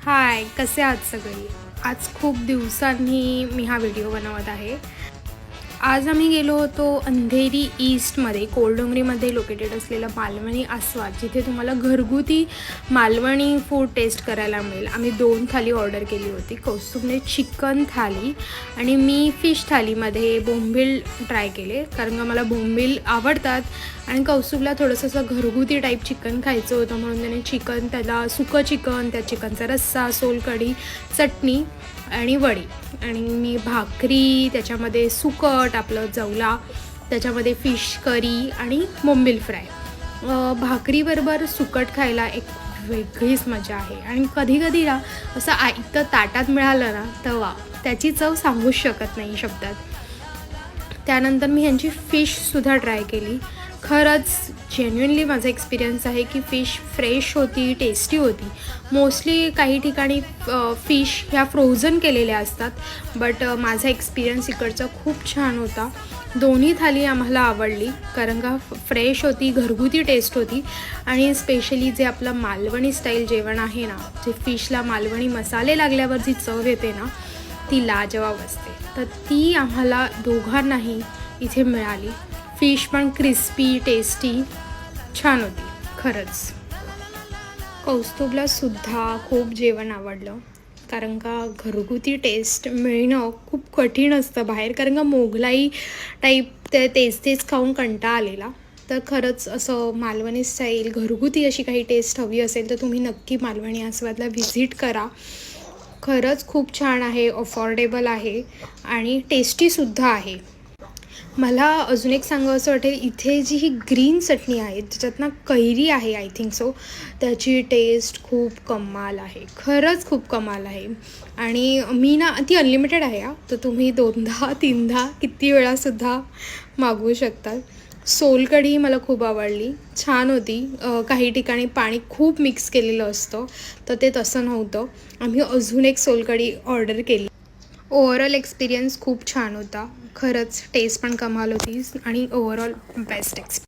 हाय, कसे आहात सगळे? आज खूप दिवसांनी मी हा व्हिडिओ बनवत आहे. आज आम्ही गेलो होतो अंधेरी ईस्टमध्ये, कोलडोंगरीमध्ये लोकेटेड असलेलं मालवणी आस्वाद, जिथे तुम्हाला घरगुती मालवणी फूड टेस्ट करायला मिळेल. आम्ही 2 थाली ऑर्डर केली होती. कौस्तुभने चिकन थाली आणि मी फिश थालीमध्ये बोंबील ट्राय केले, कारण का मला बोंबील आवडतात आणि कौस्तुभला थोडंसं असं घरगुती टाईप चिकन खायचं होतं, म्हणून त्याने चिकन, त्याला सुकं चिकन, त्या चिकनचा रस्सा, सोलकढी, चटणी आणि वडी, आणि मी भाकरी, त्याच्यामध्ये सुकट आपलं जवला, त्याच्यामध्ये फिश करी आणि बोंबील फ्राय. भाकरीबरोबर सुकट खायला एक वेगळीच मजा आहे आणि कधीकधी ना असं आयतं ताटात मिळालं ना तर त्याची चव सांगूच शकत नाही शब्दात. त्यानंतर मी ह्यांची फिशसुद्धा ट्राय केली. खरंच जेन्युइनली माझा एक्सपिरियन्स आहे की फिश फ्रेश होती, टेस्टी होती. मोस्टली काही ठिकाणी फिश ह्या फ्रोझन केलेल्या असतात, बट माझा एक्सपिरियन्स इकडचा खूप छान होता. दोन्ही थाली आम्हाला आवडली, कारण का फ्रेश होती, घरगुती टेस्ट होती आणि स्पेशली जे आपलं मालवणी स्टाईल जेवण आहे ना, जे फिशला मालवणी मसाले लागल्यावर जी चव येते ना, ती लाजवाब असते. तर ती आम्हाला दोघांनाही इथे मिळाली. फिश पण क्रिस्पी, टेस्टी, छान होती खरंच. कौस्तुभलासुद्धा खूप जेवण आवडलं, कारण का घरगुती टेस्ट मिळणं खूप कठीण असतं बाहेर, कारण का मोगलाई टाईप तेच तेच खाऊन कंटाळा आलेला. तर खरंच असं मालवणी स्टाईल घरगुती अशी काही टेस्ट हवी असेल तर तुम्ही नक्की मालवणी आस्वादला व्हिजिट करा. खरंच खूप छान आहे, अफोर्डेबल आहे आणि टेस्टीसुद्धा आहे. मला अजून एक सांगावंसं वाटेल, इथे जी ही ग्रीन चटणी आहे ज्याच्यात ना कैरी आहे, आय थिंक सो, त्याची टेस्ट खूप कमाल आहे, खरंच खूप कमाल आहे. आणि मी ना ती अनलिमिटेड आहे तर तुम्ही 2दा 3दा किती वेळासुद्धा मागवू शकता. सोलकढी मला खूप आवडली, छान होती. काही ठिकाणी पाणी खूप मिक्स केलेलं असतं, तर ते तसं नव्हतं. आम्ही अजून एक सोलकढी ऑर्डर केली. ओव्हरऑल एक्सपिरियन्स खूप छान होता. खरंच टेस्ट पण कमाल होती आणि ओव्हरऑल बेस्ट एक्सपिरियन्स.